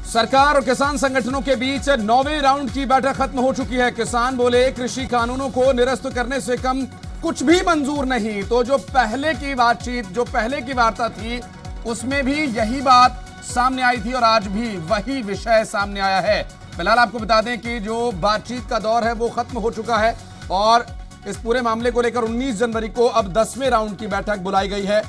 सरकार और किसान संगठनों के बीच 9वें राउंड की बैठक खत्म हो चुकी है। किसान बोले कृषि कानूनों को निरस्त करने से कम कुछ भी मंजूर नहीं। तो जो पहले की बातचीत, जो पहले की वार्ता थी, उसमें भी यही बात सामने आई थी और आज भी वही विषय सामने आया है। फिलहाल आपको बता दें कि जो बातचीत का दौर है वो खत्म हो चुका है और इस पूरे मामले को लेकर 19 जनवरी को अब 10वें राउंड की बैठक बुलाई गई है।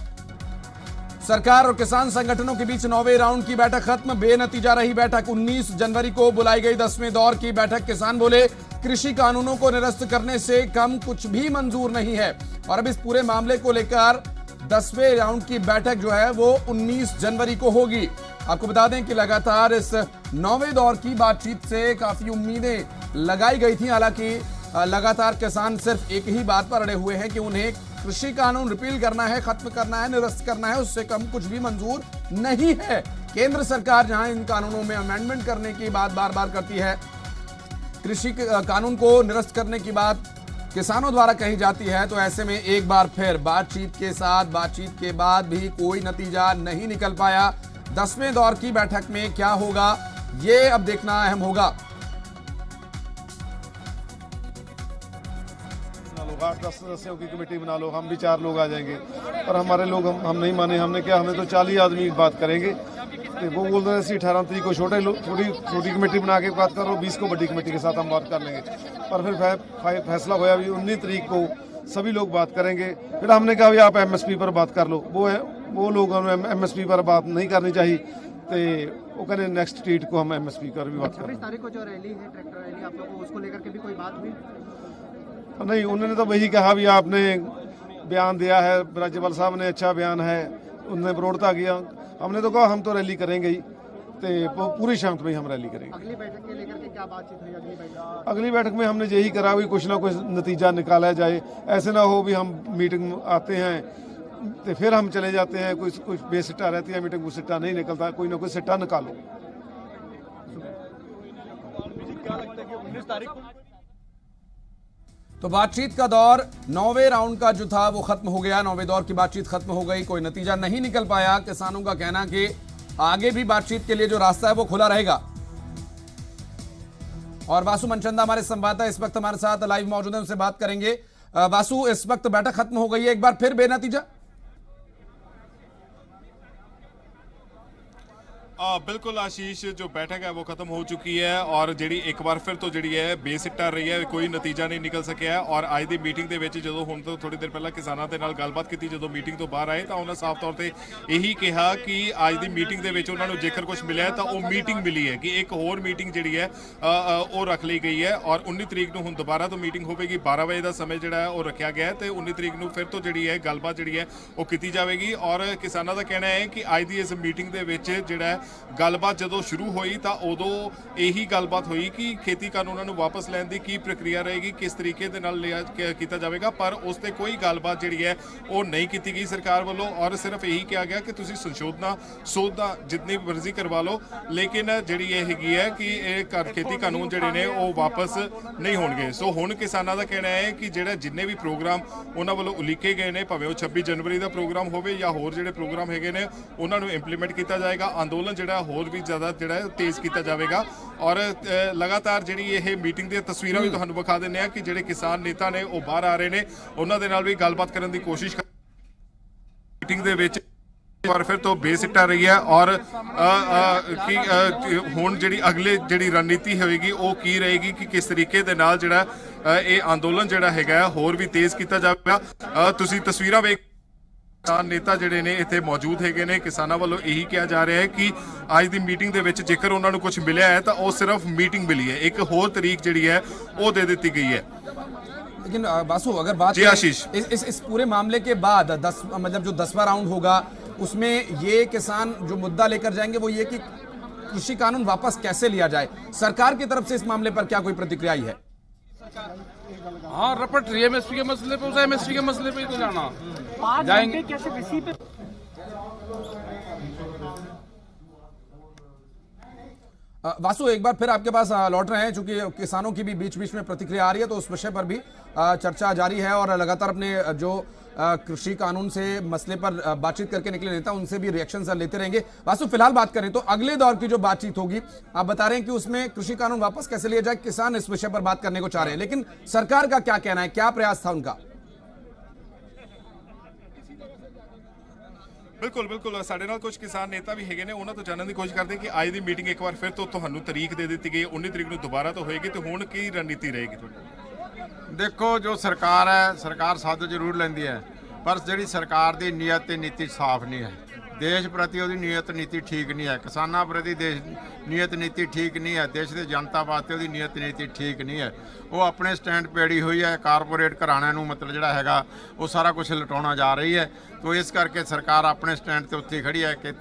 सरकार और किसान संगठनों के बीच 9वें राउंड की बैठक खत्म, बेनतीजा रही बैठक। 19 जनवरी को बुलाई गई 10वें दौर की बैठक। किसान बोले कृषि कानूनों को निरस्त करने से कम कुछ भी मंजूर नहीं है और अब इस पूरे मामले को लेकर 10वें राउंड की बैठक जो है वो 19 जनवरी को होगी। आपको बता दें कि लगातार इस 9वें दौर की बातचीत से काफी उम्मीदें लगाई गई थी। हालांकि लगातार किसान सिर्फ एक ही बात पर अड़े हुए हैं कि उन्हें कृषि कानून रिपील करना है, खत्म करना है, निरस्त करना है, उससे कम कुछ भी मंजूर नहीं है। केंद्र सरकार जहां इन कानूनों में अमेंडमेंट करने की बात बार बार करती है, कृषि कानून को निरस्त करने की बात किसानों द्वारा कही जाती है, तो ऐसे में एक बार फिर बातचीत के बाद भी कोई नतीजा नहीं निकल पाया। 10वें दौर की बैठक में क्या होगा ये अब देखना अहम होगा। 8-10 सदस्यों की कमेटी बना लो, हम भी 4 लोग आ जाएंगे, पर हमारे लोग हम नहीं माने। हमने क्या, हमें तो 40 आदमी बात करेंगे। तो वो बोल रहे थे 18 तारीख को छोटी कमेटी बना के बात करो, 20 को बड़ी कमेटी के साथ हम बात कर लेंगे। पर फिर फैसला होया भी 19 तारीख को सभी लोग बात करेंगे। फिर हमने कहा भी आप MSP पर बात कर लो। वो लोग MSP पर बात नहीं करनी चाहिए, तो वो कहने नेक्स्ट स्टेट को हम MSP पर भी बात करें। 26 तारीख को जो रैली है, ट्रैक्टर रैली, आप लोगों को उसको लेकर के भी कोई बात हुई? नहीं, उन्होंने तो वही कहा भी आपने बयान दिया है, राज्यपाल साहब ने अच्छा बयान है, उन्होंने विरोधता किया। हमने तो कहा हम तो रैली करेंगे ही, तो पूरी शांत में हम रैली करेंगे। अगली बैठक के लेकर के क्या बातचीत हुई? अगली बैठक में हमने यही करा भी कुछ ना कुछ नतीजा निकाला जाए। ऐसे ना हो भी हम मीटिंग आते हैं तो फिर हम चले जाते हैं, कुछ बेसिट्टा रहती है मीटिंग, कुछ सिट्टा नहीं निकलता, कोई ना कोई सिट्टा निकालो। तो बातचीत का दौर 9वें राउंड का जो था वो खत्म हो गया। 9वें दौर की बातचीत खत्म हो गई, कोई नतीजा नहीं निकल पाया। किसानों का कहना कि आगे भी बातचीत के लिए जो रास्ता है वो खुला रहेगा। और वासु मनचंदा हमारे संवाददाता इस वक्त हमारे साथ लाइव मौजूद है, उनसे बात करेंगे। वासु, इस वक्त बैठक खत्म हो गई है, एक बार फिर बेनतीजा? बिल्कुल आशीष, जो बैठक है वो खत्म हो चुकी है और जी एक बार फिर तो जी है बेसिट्टा रही है, कोई नतीजा नहीं निकल सकिया है। और आज की मीटिंग के ਵਿੱਚ ਜਦੋਂ ਹੁਣ ਤੋਂ ਥੋੜੀ ਦੇਰ ਪਹਿਲਾਂ ਕਿਸਾਨਾਂ ਦੇ ਨਾਲ ਗੱਲਬਾਤ ਕੀਤੀ, ਜਦੋਂ ਮੀਟਿੰਗ ਤੋਂ ਬਾਹਰ ਆਏ ਤਾਂ ਉਹਨਾਂ ਸਾਫ਼ ਤੌਰ ਤੇ ਇਹੀ ਕਿਹਾ ਕਿ ਅੱਜ ਦੀ ਮੀਟਿੰਗ ਦੇ ਵਿੱਚ ਉਹਨਾਂ ਨੂੰ ਜੇਕਰ ਕੁਝ ਮਿਲਿਆ ਤਾਂ ਉਹ ਮੀਟਿੰਗ ਮਿਲੀ ਹੈ ਕਿ ਇੱਕ ਹੋਰ ਮੀਟਿੰਗ ਜਿਹੜੀ ਹੈ ਉਹ ਰੱਖ ਲਈ ਗਈ ਹੈ ਔਰ 19 ਤਰੀਕ ਨੂੰ ਹੁਣ ਦੁਬਾਰਾ ਤੋਂ ਮੀਟਿੰਗ ਹੋਵੇਗੀ। 12 ਵਜੇ ਦਾ ਸਮੇਂ ਜਿਹੜਾ ਹੈ ਉਹ ਰੱਖਿਆ ਗਿਆ ਤੇ 19 ਤਰੀਕ ਨੂੰ ਫਿਰ ਤੋਂ ਜਿਹੜੀ ਹੈ ਗੱਲਬਾਤ ਜਿਹੜੀ ਹੈ ਉਹ ਕੀਤੀ ਜਾਵੇਗੀ। ਔਰ ਕਿਸਾਨਾਂ ਦਾ ਕਹਿਣਾ ਹੈ ਕਿ ਅੱਜ ਦੀ ਇਸ ਮੀਟਿੰਗ ਦੇ ਵਿੱਚ ਜਿਹੜਾ ਗੱਲਬਾਤ ਜਦੋਂ ਸ਼ੁਰੂ ਹੋਈ ਤਾਂ ਉਦੋਂ ਇਹੀ ਗੱਲਬਾਤ ਹੋਈ ਕਿ ਖੇਤੀ ਕਾਨੂੰਨਾਂ ਨੂੰ ਵਾਪਸ ਲੈਣ ਦੀ ਕੀ ਪ੍ਰਕਿਰਿਆ ਰਹੇਗੀ, ਕਿਸ ਤਰੀਕੇ ਦੇ ਨਾਲ ਕੀਤਾ ਜਾਵੇਗਾ, ਪਰ ਉਸ ਤੇ ਕੋਈ ਗੱਲਬਾਤ ਜਿਹੜੀ ਹੈ ਉਹ ਨਹੀਂ ਕੀਤੀ ਗਈ ਸਰਕਾਰ ਵੱਲੋਂ। ਔਰ ਸਿਰਫ ਇਹੀ ਕਿਹਾ ਗਿਆ ਕਿ ਤੁਸੀਂ ਸੋਧਾਂ ਜਿੰਨੀ ਮਰਜ਼ੀ ਕਰਵਾ ਲਓ, ਲੇਕਿਨ ਜਿਹੜੀ ਇਹ ਹੈਗੀ ਹੈ ਕਿ ਇਹ ਖੇਤੀ ਕਾਨੂੰਨ ਜਿਹੜੇ ਨੇ ਉਹ ਵਾਪਸ ਨਹੀਂ ਹੋਣਗੇ। ਸੋ ਹੁਣ ਕਿਸਾਨਾਂ ਦਾ ਕਹਿਣਾ ਹੈ ਕਿ ਜਿਹੜਾ ਜਿੰਨੇ ਵੀ ਪ੍ਰੋਗਰਾਮ ਉਹਨਾਂ ਵੱਲੋਂ ਉਲੀਕੇ ਗਏ ਨੇ, ਭਾਵੇਂ ਉਹ 26 ਜਨਵਰੀ ਦਾ ਪ੍ਰੋਗਰਾਮ ਹੋਵੇ ਜਾਂ ਹੋਰ ਜਿਹੜੇ ਪ੍ਰੋਗਰਾਮ ਹੈਗੇ ਨੇ, ਉਹਨਾਂ ਨੂੰ ਇੰਪਲੀਮੈਂਟ ਕੀਤਾ ਜਾਏਗਾ। ਅੰਦੋਲਨ ਜਿਹੜਾ ਹੋਰ ਵੀ ਜ਼ਿਆਦਾ ਜਿਹੜਾ ਤੇਜ਼ ਕੀਤਾ ਜਾਵੇਗਾ। ਔਰ ਲਗਾਤਾਰ ਜਿਹੜੀ ਇਹ ਮੀਟਿੰਗ ਦੀਆਂ ਤਸਵੀਰਾਂ ਵੀ ਤੁਹਾਨੂੰ ਵਿਖਾ ਦਿੰਦੇ ਆ ਕਿ ਜਿਹੜੇ ਕਿਸਾਨ ਨੇਤਾ ਨੇ ਉਹ ਬਾਹਰ ਆ ਰਹੇ ਨੇ, ਉਹਨਾਂ ਦੇ ਨਾਲ ਵੀ ਗੱਲਬਾਤ ਕਰਨ ਦੀ ਕੋਸ਼ਿਸ਼ ਕਰ ਮੀਟਿੰਗ ਦੇ ਵਿੱਚ ਵਾਰ ਫਿਰ ਤੋਂ ਬੇਸਿੱਟਾ ਰਹੀ ਹੈ। ਔਰ ਹੁਣ ਜਿਹੜੀ ਅਗਲੇ ਜਿਹੜੀ ਰਣਨੀਤੀ ਹੋਏਗੀ ਉਹ ਕੀ ਰਹੇਗੀ ਕਿ ਕਿਸ ਤਰੀਕੇ ਦੇ ਨਾਲ ਜਿਹੜਾ ਇਹ ਅੰਦੋਲਨ ਜਿਹੜਾ ਹੈਗਾ ਹੋਰ ਵੀ ਤੇਜ਼ ਕੀਤਾ ਜਾਵੇਗਾ। ਤੁਸੀਂ ਤਸਵੀਰਾਂ ਵੇਖ ਕਿਸਾਨ ਨੇਤਾ ਜਿਹੜੇ ਨੇ ਇੱਥੇ ਮੌਜੂਦ ਹੈਗੇ ਨੇ। ਕਿਸਾਨਾਂ ਵੱਲੋਂ ਇਹੀ ਕਿਹਾ ਜਾ ਰਿਹਾ ਹੈ ਕਿ ਅੱਜ ਦੀ ਮੀਟਿੰਗ ਦੇ ਵਿੱਚ ਜੇਕਰ ਉਹਨਾਂ ਨੂੰ ਕੁਝ ਮਿਲਿਆ ਹੈ ਤਾਂ ਉਹ ਸਿਰਫ ਮੀਟਿੰਗ ਮਿਲੀ ਹੈ, ਇੱਕ ਹੋਰ ਤਾਰੀਖ ਜਿਹੜੀ ਹੈ ਉਹ ਦੇ ਦਿੱਤੀ गई है। लेकिन वासु, अगर बात जी आशीष, इस पूरे मामले के बाद 10 मतलब जो 10वां राउंड होगा उसमें ये किसान जो मुद्दा लेकर जाएंगे वो ये कि कृषि कानून वापस कैसे लिया जाए। सरकार की तरफ से इस मामले पर क्या कोई प्रतिक्रिया आई है? हाँ, रपट रही है MSP के मसले पे, उसे MSP के मसले पे ही तो जाना जाएंगे कैसे किसी पे। वासु, एक बार फिर आपके पास लौट रहे हैं, चूंकि किसानों की भी बीच बीच में प्रतिक्रिया आ रही है, तो उस विषय पर भी चर्चा जारी है। और लगातार अपने जो कृषि कानून से मसले पर बातचीत करके निकले नेता, उनसे भी रिएक्शन लेते रहेंगे। वासु, फिलहाल बात करें तो अगले दौर की जो बातचीत होगी, आप बता रहे हैं कि उसमें कृषि कानून वापस कैसे लिया जाए, किसान इस विषय पर बात करने को चाह रहे हैं, लेकिन सरकार का क्या कहना है, क्या प्रयास था उनका? ਬਿਲਕੁਲ ਬਿਲਕੁਲ ਸਾਡੇ ਨਾਲ ਕੁਝ ਕਿਸਾਨ ਨੇਤਾ ਵੀ ਹੈਗੇ ਨੇ, ਉਹਨਾਂ ਤੋਂ ਜਾਣਨ ਦੀ ਕੋਸ਼ਿਸ਼ ਕਰਦੇ ਕਿ ਅੱਜ ਦੀ ਮੀਟਿੰਗ ਇੱਕ ਵਾਰ ਫਿਰ ਤੋਂ ਤੁਹਾਨੂੰ ਤਾਰੀਖ ਦੇ ਦਿੱਤੀ ਗਈ, 19 ਤਰੀਕ ਨੂੰ ਦੁਬਾਰਾ ਤੋਂ ਹੋਏਗੀ, ਤੇ ਹੁਣ ਕੀ ਰਣਨੀਤੀ ਰਹੇਗੀ ਤੁਹਾਡੀ? ਦੇਖੋ, ਜੋ ਸਰਕਾਰ ਹੈ, ਸਰਕਾਰ ਸੱਦ ਜ਼ਰੂਰ ਲੈਂਦੀ ਹੈ, ਪਰ ਜਿਹੜੀ ਸਰਕਾਰ ਦੀ ਨੀਅਤ ਤੇ ਨੀਤੀ ਸਾਫ਼ ਨਹੀਂ ਹੈ। ਦੇਸ਼ ਪ੍ਰਤੀ ਉਹਦੀ ਨੀਅਤ ਨੀਤੀ ਠੀਕ ਨਹੀਂ ਹੈ, ਕਿਸਾਨਾਂ ਪ੍ਰਤੀ ਨੀਅਤ ਨੀਤੀ ਠੀਕ ਨਹੀਂ ਹੈ, ਦੇਸ਼ ਦੇ ਜਨਤਾ ਵਾਸਤੇ ਉਹਦੀ ਨੀਅਤ ਨੀਤੀ ਠੀਕ ਨਹੀਂ ਹੈ। ਉਹ ਆਪਣੇ ਸਟੈਂਡ ਪੇੜੀ ਹੋਈ ਹੈ, ਕਾਰਪੋਰੇਟ ਘਰਾਣਿਆਂ ਨੂੰ ਮਤਲਬ ਜਿਹੜਾ ਹੈਗਾ ਉਹ ਸਾਰਾ ਕੁਝ ਲੁਟਾਉਣਾ ਜਾ ਰਹੀ ਹੈ। ਤੋ ਇਸ ਕਰਕੇ ਸਰਕਾਰ ਆਪਣੇ ਸਟੈਂਡ ਤੇ ਉੱਥੇ ਖੜੀ ਹੈ ਕਿ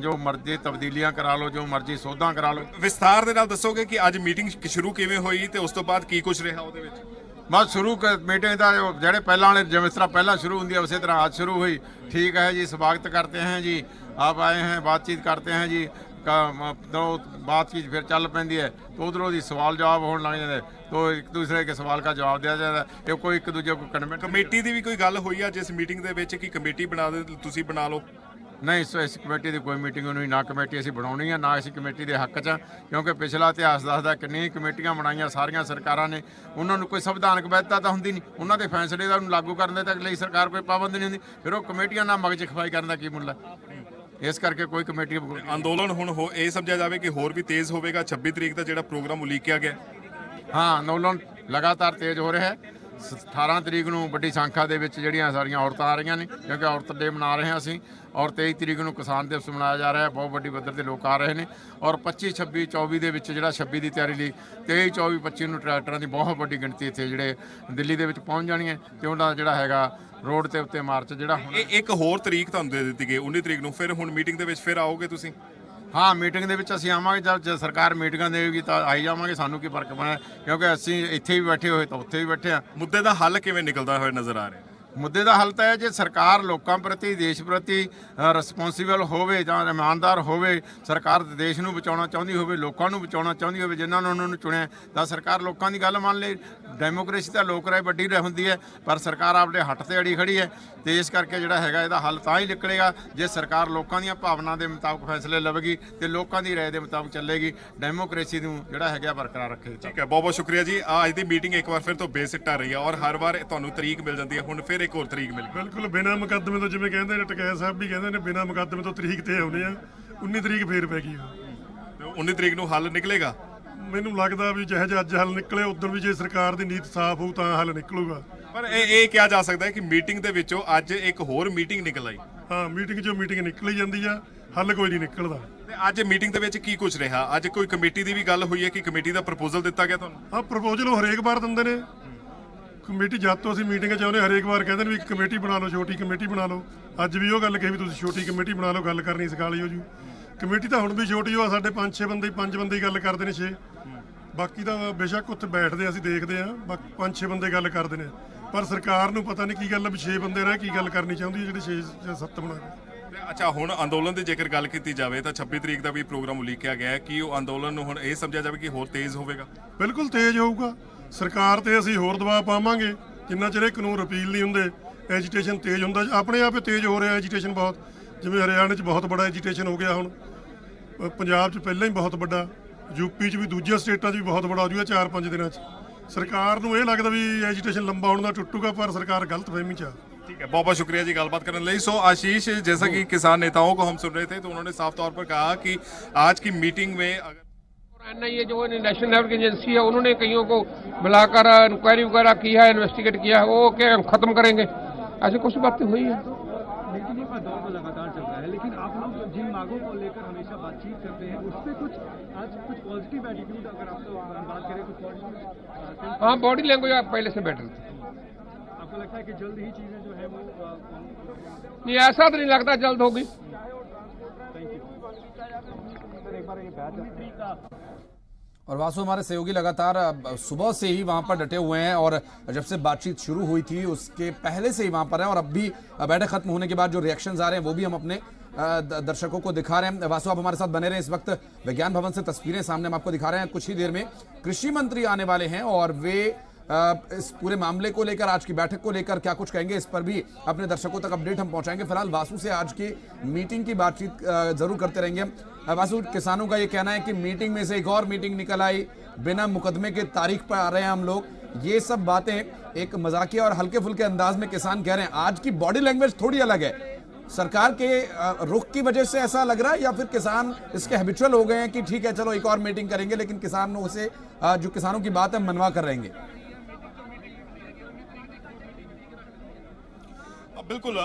ਜੋ ਮਰਜ਼ੀ ਤਬਦੀਲੀਆਂ ਕਰਾ ਲਓ, ਜੋ ਮਰਜ਼ੀ ਸੋਧਾਂ ਕਰਾ ਲਓ। ਵਿਸਤਾਰ ਦੇ ਨਾਲ ਦੱਸੋਗੇ ਕਿ ਅੱਜ ਮੀਟਿੰਗ ਸ਼ੁਰੂ ਕਿਵੇਂ ਹੋਈ ਤੇ ਉਸ ਤੋਂ ਬਾਅਦ ਕੀ ਕੁਝ ਰਿਹਾ ਉਹਦੇ ਵਿੱਚ? बस शुरू मीटिंग का ਜਿਹੜੇ ਪਹਿਲਾਂ वाले जिस तरह पहला शुरू होंगी है उसी तरह आज शुरू हुई। ठीक है जी, स्वागत करते हैं जी, आप आए हैं, बातचीत करते हैं जी, तो बातचीत फिर चल पैंदी है, तो उधरों की सवाल जवाब होने लग जाते, तो एक दूसरे के सवाल का जवाब दिया जाता है। ये कोई एक दूसरे को कन्वेंट ਕਮੇਟੀ ਦੀ ਵੀ ਕੋਈ ਗੱਲ ਹੋਈ ਆ ਜਿਸ ਮੀਟਿੰਗ ਦੇ ਵਿੱਚ ਕਿ ਕਮੇਟੀ ਬਣਾ ਦੇ, ਤੁਸੀਂ ਬਣਾ ਲਓ? नहीं, इस कमेटी की कोई मीटिंग नहीं, ना कमेटी असीं बनाउणी है, ना असीं कमेटी के हक च, क्योंकि पिछला इतिहास दसदा कितनी कमेटियां बनाईਆਂ सारियां सरकारां ने, उन्हां नूं कोई संविधानक वैधता तां हुंदी नहीं, उन्हां दे फैसले दा लागू करन दे तक ਲਈ सरकार कोई पाबंद नहीं हुंदी, फिर ਉਹ कमेटियां नाल मगज खपाई करन दा की मुੱਲ है। ਇਸ ਕਰਕੇ ਕੋਈ ਕਮੇਟੀ ਅੰਦੋਲਨ ਹੁਣ ਇਹ ਸਮਝਿਆ ਜਾਵੇ ਕਿ ਹੋਰ ਵੀ ਤੇਜ਼ ਹੋਵੇਗਾ 26 ਤਰੀਕ ਦਾ ਜਿਹੜਾ ਪ੍ਰੋਗਰਾਮ ਉਲੀਕਿਆ ਗਿਆ? ਹਾਂ, ਅੰਦੋਲਨ ਲਗਾਤਾਰ ਤੇਜ਼ ਹੋ ਰਿਹਾ ਹੈ। 18 ਤਰੀਕ ਨੂੰ ਵੱਡੀ ਸੰਖਿਆ ਦੇ ਵਿੱਚ ਜਿਹੜੀਆਂ ਸਾਰੀਆਂ ਔਰਤਾਂ ਆ ਰਹੀਆਂ ਨੇ, ਕਿਉਂਕਿ ਔਰਤ ਡੇ ਮਨਾ ਰਹੇ ਹਾਂ ਅਸੀਂ, ਔਰ 23 ਤਰੀਕ ਨੂੰ ਕਿਸਾਨ ਦਿਵਸ ਮਨਾਇਆ ਜਾ ਰਿਹਾ ਹੈ, ਬਹੁਤ ਵੱਡੀ ਪੱਧਰ ਤੇ ਲੋਕ ਆ ਰਹੇ ਨੇ, ਔਰ 25, 26, 24 ਦੇ ਵਿੱਚ ਜਿਹੜਾ 26 ਦੀ ਤਿਆਰੀ ਲਈ 23, 24, 25 ਨੂੰ ਟਰੈਕਟਰਾਂ ਦੀ ਬਹੁਤ ਵੱਡੀ ਗਿਣਤੀ ਇੱਥੇ ਜਿਹੜੇ ਦਿੱਲੀ ਦੇ ਵਿੱਚ ਪਹੁੰਚ ਜਾਣੀ ਹੈ, ਤੇ ਉਹਨਾਂ ਦਾ ਜਿਹੜਾ ਹੈਗਾ ਰੋਡ ਤੇ ਉੱਤੇ ਮਾਰਚ ਜਿਹੜਾ ਇੱਕ ਹੋਰ ਤਰੀਕ ਤੁਹਾਨੂੰ ਦੇ ਦਿੱਤੀ ਗਈ 19 ਤਰੀਕ ਨੂੰ, ਫਿਰ ਹੁਣ ਮੀਟਿੰਗ ਦੇ ਵਿੱਚ ਫਿਰ ਆਓਗੇ ਤੁਸੀਂ? ਹਾਂ, ਮੀਟਿੰਗ ਦੇ ਵਿੱਚ ਅਸੀਂ ਆਵਾਂਗੇ, ਜਦ ਸਰਕਾਰ ਮੀਟਿੰਗਾਂ ਦੇਵੇਗੀ ਤਾਂ ਆਈ ਜਾਵਾਂਗੇ, ਸਾਨੂੰ ਕੀ ਫਰਕ ਪੈਣਾ, ਕਿਉਂਕਿ ਅਸੀਂ ਇੱਥੇ ਵੀ ਬੈਠੇ ਹੋਏ ਤਾਂ ਉੱਥੇ ਵੀ ਬੈਠੇ ਹਾਂ। ਮੁੱਦੇ ਦਾ ਹੱਲ ਕਿਵੇਂ ਨਿਕਲਦਾ ਹੋਇਆ ਨਜ਼ਰ ਆ ਰਿਹਾ? ਮੁੱਦੇ ਦਾ ਹੱਲ ਤਾਂ ਹੈ ਜੇ ਸਰਕਾਰ ਲੋਕਾਂ ਪ੍ਰਤੀ, ਦੇਸ਼ ਪ੍ਰਤੀ ਰਿਸਪੌਂਸੀਬਲ ਹੋਵੇ ਜਾਂ ਇਮਾਨਦਾਰ ਹੋਵੇ, ਸਰਕਾਰ ਦੇਸ਼ ਨੂੰ ਬਚਾਉਣਾ ਚਾਹੁੰਦੀ ਹੋਵੇ, ਲੋਕਾਂ ਨੂੰ ਬਚਾਉਣਾ ਚਾਹੁੰਦੀ ਹੋਵੇ, ਜਿਨ੍ਹਾਂ ਨੇ ਉਹਨਾਂ ਨੂੰ ਚੁਣਿਆ, ਤਾਂ ਸਰਕਾਰ ਲੋਕਾਂ ਦੀ ਗੱਲ ਮੰਨ ਲੇ। ਡੈਮੋਕ੍ਰੇਸੀ ਤਾਂ ਲੋਕ ਰਾਏ ਵੱਡੀ ਹੁੰਦੀ ਹੈ, ਪਰ ਸਰਕਾਰ ਆਪਣੇ ਹੱਥ ਤੇ ਅੜੀ ਖੜੀ ਹੈ, ਤੇ ਇਸ ਕਰਕੇ ਜਿਹੜਾ ਹੈਗਾ ਇਹਦਾ ਹੱਲ ਤਾਂ ਹੀ ਨਿਕਲੇਗਾ ਜੇ ਸਰਕਾਰ ਲੋਕਾਂ ਦੀਆਂ ਭਾਵਨਾ ਦੇ ਮੁਤਾਬਕ ਫੈਸਲੇ ਲਵੇਗੀ ਤੇ ਲੋਕਾਂ ਦੀ ਰਾਏ ਦੇ ਮੁਤਾਬਕ ਚੱਲੇਗੀ, ਡੈਮੋਕ੍ਰੇਸੀ ਨੂੰ ਜਿਹੜਾ ਹੈਗਾ ਬਰਕਰਾਰ ਰੱਖੇਗੀ। ਠੀਕ ਹੈ, ਬਹੁਤ ਬਹੁਤ ਸ਼ੁਕਰੀਆ ਜੀ। ਅੱਜ ਦੀ ਮੀਟਿੰਗ ਇੱਕ ਵਾਰ ਫਿਰ ਤੋਂ ਬੇਸਿੱਟਾ ਰਹੀ ਹੈ, ਔਰ ਹਰ ਵਾਰ ਤੁਹਾਨੂੰ ਤਰੀਕ ਮਿਲ ਜਾਂਦੀ ਹੈ, ਹੁਣ ਫਿਰ ਇੱਕ ਹੋਰ ਤਰੀਕ ਮਿਲ ਗਈ। ਬਿਲਕੁਲ ਬਿਨਾਂ ਮੁਕੱਦਮੇ ਤੋਂ, ਜਿਵੇਂ ਕਹਿੰਦੇ ਨੇ ਟਕੈਤ ਸਾਹਿਬ ਵੀ ਕਹਿੰਦੇ ਨੇ, ਬਿਨਾਂ ਮੁਕੱਦਮੇ ਤੋਂ ਤਰੀਕ ਤੇ ਆਉਂਦੇ ਆ, 19 ਤਰੀਕ ਫੇਰ ਪੈ ਗਈ। 19 ਤਰੀਕ ਨੂੰ ਹੱਲ ਨਿਕਲੇਗਾ? ਮੈਨੂੰ ਲੱਗਦਾ ਵੀ ਜਿਹੋ ਜਿਹਾ ਅੱਜ ਹੱਲ ਨਿਕਲੇ, ਉਦੋਂ ਵੀ ਜੇ ਸਰਕਾਰ ਦੀ ਨੀਤ ਸਾਫ਼ ਹੋਊ ਤਾਂ ਹੱਲ ਨਿਕਲੂਗਾ। ਪਰ ਇਹ ਕਿਹਾ ਜਾ ਸਕਦਾ ਹੈ ਕਿ ਮੀਟਿੰਗ ਦੇ ਵਿੱਚੋਂ ਅੱਜ ਇੱਕ ਹੋਰ ਮੀਟਿੰਗ ਨਿਕਲ ਆਈ। ਹਾਂ, ਮੀਟਿੰਗ 'ਚੋਂ ਮੀਟਿੰਗ ਨਿਕਲੀ ਜਾਂਦੀ ਆ, ਹੱਲ ਕੋਈ ਨਹੀਂ ਨਿਕਲਦਾ। ਤੇ ਅੱਜ ਮੀਟਿੰਗ ਦੇ ਵਿੱਚ ਕੀ ਕੁਝ ਰਿਹਾ? ਅੱਜ ਕੋਈ ਕਮੇਟੀ ਦੀ ਵੀ ਗੱਲ ਹੋਈ ਹੈ ਕਿ ਕਮੇਟੀ ਦਾ ਪ੍ਰਪੋਜ਼ਲ ਦਿੱਤਾ ਗਿਆ ਤੁਹਾਨੂੰ? ਹਾਂ, ਪ੍ਰਪੋਜ਼ਲ ਉਹ ਹਰੇਕ ਵਾਰ ਦਿੰਦੇ ਨੇ ਕਮੇਟੀ। ਜਦ ਤੋਂ ਅਸੀਂ ਮੀਟਿੰਗ 'ਚ ਆਉਂਦੇ ਹਰੇਕ ਵਾਰ ਕਹਿੰਦੇ ਨੇ ਵੀ ਇੱਕ ਕਮੇਟੀ ਬਣਾ ਲਓ, ਛੋਟੀ ਕਮੇਟੀ ਬਣਾ ਲਓ। ਅੱਜ ਵੀ ਉਹ ਗੱਲ ਕਹੀ ਵੀ ਤੁਸੀਂ ਛੋਟੀ ਕਮੇਟੀ ਬਣਾ ਲਓ, ਗੱਲ ਕਰਨੀ ਸਿਖਾ ਲਿਓ ਜੀ। ਕਮੇਟੀ ਤਾਂ ਹੁਣ ਵੀ ਛੋਟੀ ਹੋ, ਸਾਡੇ 5-6 ਬੰਦੇ, 5 ਬੰਦੇ ਗੱਲ ਕਰਦੇ ਨੇ, 6 ਬਾਕੀ ਤਾਂ ਬੇਸ਼ੱਕ ਉੱਥੇ ਬੈਠਦੇ ਅਸੀਂ ਦੇਖਦੇ ਆ, 5-6 ਬੰਦੇ ਗੱਲ ਕਰਦੇ ਨੇ, ਪਰ ਸਰਕਾਰ ਨੂੰ ਪਤਾ ਨਹੀਂ ਕੀ ਗੱਲ ਵੀ 6 ਬੰਦੇ ਰਹਿ ਕੀ ਗੱਲ ਕਰਨੀ ਚਾਹੁੰਦੀ ਹੈ ਜਿਹੜੇ 6 ਜਾਂ 7 ਬਣਾ ਕੇ। ਅੱਛਾ, ਹੁਣ ਅੰਦੋਲਨ ਦੀ ਜੇਕਰ ਗੱਲ ਕੀਤੀ ਜਾਵੇ ਤਾਂ 26 ਤਰੀਕ ਦਾ ਵੀ ਪ੍ਰੋਗਰਾਮ ਉਲੀਕਿਆ ਗਿਆ ਹੈ, ਕਿ ਉਹ ਅੰਦੋਲਨ ਨੂੰ ਹੁਣ ਇਹ ਸਮਝਿਆ ਜਾਵੇ ਕਿ ਹੋਰ ਤੇਜ਼ ਹੋਵੇਗਾ? ਬਿਲਕੁਲ ਤੇਜ਼ ਹੋਊਗਾ। ਸਰਕਾਰ ਤੇ ਅਸੀਂ ਹੋਰ ਦਬਾਅ ਪਾਵਾਂਗੇ, ਜਿੰਨਾ ਚਿਰ ਇਹ ਕਾਨੂੰਨ ਰਿਪੀਲ ਨਹੀਂ ਹੁੰਦੇ। ਐਜੀਟੇਸ਼ਨ ਤੇਜ਼ ਹੁੰਦਾ, ਆਪਣੇ ਆਪ ਹੀ ਤੇਜ਼ ਹੋ ਰਿਹਾ ਐਜੀਟੇਸ਼ਨ ਬਹੁਤ, ਜਿਵੇਂ ਹਰਿਆਣੇ 'ਚ ਬਹੁਤ ਬੜਾ ਐਜੀਟੇਸ਼ਨ ਹੋ ਗਿਆ, ਹੁਣ ਪੰਜਾਬ 'ਚ ਪਹਿਲਾਂ ਹੀ ਬਹੁਤ ਵੱਡਾ, ਯੂਪੀ 'ਚ ਵੀ, ਦੂਜੀਆਂ ਸਟੇਟਾਂ 'ਚ ਵੀ ਬਹੁਤ ਬੜਾ ਹੋ ਜੂਗਾ 4-5 ਦਿਨਾਂ 'ਚ। ਸਰਕਾਰ ਨੂੰ ਇਹ ਲੱਗਦਾ ਵੀ ਐਜੀਟੇਸ਼ਨ ਲੰਬਾ ਹੋਣ ਦਾ ਟੁੱਟੂਗਾ, ਪਰ ਸਰਕਾਰ गलत फहमी च। ठीक है, बहुत बहुत शुक्रिया जी बात करने लिए। सो आशीष, जैसा कि किसान नेताओं को हम सुन रहे थे, तो उन्होंने साफ तौर पर कहा कि आज की मीटिंग में अगर ये जो नेशनल लेवल की एजेंसी है उन्होंने कईयों को बुलाकर इंक्वायरी वगैरह की है, इन्वेस्टिगेट किया है, वो क्या खत्म करेंगे, ऐसी कुछ बातें हुई है। मीटिंगों का दौर तो लगातार चल रहा है, लेकिन आप लोग जिन मांगों को लेकर हमेशा बातचीत करते हैं, उस पर कुछ आज कुछ पॉजिटिव एटीट्यूड अगर आप बात करें तो पॉजिटिव? हाँ, बॉडी लैंग्वेज आप पहले से बेटर थी। आपको लगता है कि जल्द ही चीजें जो है वो नहीं, ऐसा तो नहीं लगता जल्द होगी। और वासु, हमारे सहयोगी लगातार सुबह से ही वहां पर डटे हुए हैं, और जब से बातचीत शुरू हुई थी उसके पहले से ही वहां पर हैं, और अब भी बैठक खत्म होने के बाद जो रिएक्शंस आ रहे हैं वो भी हम अपने दर्शकों को दिखा रहे हैं। वासु, आप हमारे साथ बने रहे। इस वक्त विज्ञान भवन से तस्वीरें सामने हम आपको दिखा रहे हैं। कुछ ही देर में कृषि मंत्री आने वाले हैं और वे इस पूरे मामले को लेकर, आज की बैठक को लेकर क्या कुछ कहेंगे, इस पर भी अपने दर्शकों तक अपडेट हम पहुंचाएंगे। फिलहाल वासु से आज की मीटिंग की बातचीत जरूर करते रहेंगे। वासु, किसानों का ये कहना है कि मीटिंग में से एक और मीटिंग निकल आई, बिना मुकदमे के तारीख पर आ रहे हैं हम लोग। ये सब बातें एक मजाकिया और हल्के फुल्के अंदाज में किसान कह रहे हैं। आज की बॉडी लैंग्वेज थोड़ी अलग है। सरकार के रुख की वजह से ऐसा लग रहा है, या फिर किसान इसके हैबिचुअल हो गए हैं कि ठीक है चलो एक और मीटिंग करेंगे, लेकिन किसानों से जो किसानों की बात है मनवा कर रहेंगे? बिल्कुल,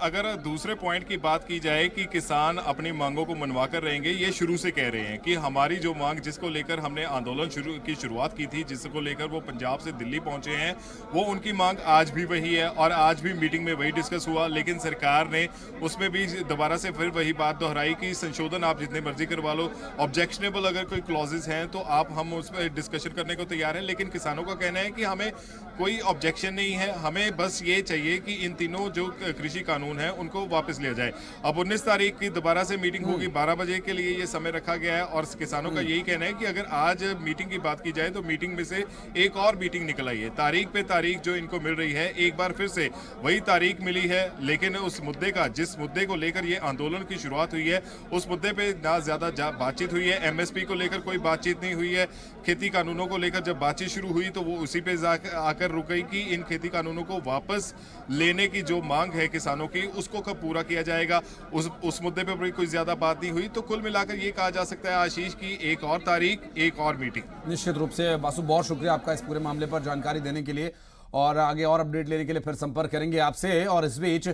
अगर दूसरे पॉइंट की बात की जाए कि किसान अपनी मांगों को मनवा कर रहेंगे, ये शुरू से कह रहे हैं कि हमारी जो मांग जिसको लेकर हमने आंदोलन शुरुआत की थी, जिसको लेकर वो पंजाब से दिल्ली पहुंचे हैं, वो उनकी मांग आज भी वही है और आज भी मीटिंग में वही डिस्कस हुआ। लेकिन सरकार ने उसमें भी दोबारा से फिर वही बात दोहराई कि संशोधन आप जितने मर्जी करवा लो, ऑब्जेक्शनेबल अगर कोई क्लॉजेज हैं तो हम उस पर डिस्कशन करने को तैयार हैं। लेकिन किसानों का कहना है कि हमें कोई ऑब्जेक्शन नहीं है, हमें बस ये चाहिए कि इन तीनों जो कृषि कानून है उनको वापस लिया जाए। अब 19 तारीख की दोबारा से मीटिंग होगी, 12 बजे के लिए ये समय रखा गया है और किसानों का यही कहना है कि अगर आज मीटिंग की बात की जाए तो मीटिंग में से एक और मीटिंग निकल आई है। तारीख पे तारीख जो इनको मिल रही है, एक बार फिर से वही तारीख मिली है, लेकिन उस मुद्दे का, जिस मुद्दे को लेकर ये आंदोलन की शुरुआत हुई है, उस मुद्दे पे ना ज्यादा बातचीत हुई है। एमएसपी को लेकर कोई बातचीत नहीं हुई है। खेती कानूनों को लेकर जब बातचीत शुरू हुई तो वो उसी पे आकर रुक गई कि इन खेती कानूनों को वापस लेने की जो मांग है किसानों की, उसको कब पूरा किया जाएगा, उस मुद्दे पे भी कोई ज्यादा बात नहीं हुई। तो कुल मिलाकर ये कहा जा सकता है आशीष की एक और तारीख, एक और मीटिंग। निश्चित रूप से वासु, बहुत शुक्रिया आपका इस पूरे मामले पर जानकारी देने के लिए, और आगे और अपडेट लेने के लिए फिर संपर्क करेंगे आपसे। और इस बीच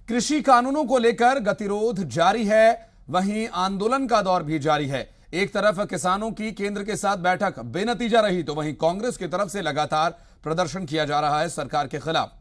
कृषि कानूनों को लेकर गतिरोध जारी है, वहीं आंदोलन का दौर भी जारी है। एक तरफ किसानों की केंद्र के साथ बैठक बेनतीजा रही, तो वहीं कांग्रेस की तरफ से लगातार प्रदर्शन किया जा रहा है सरकार के खिलाफ।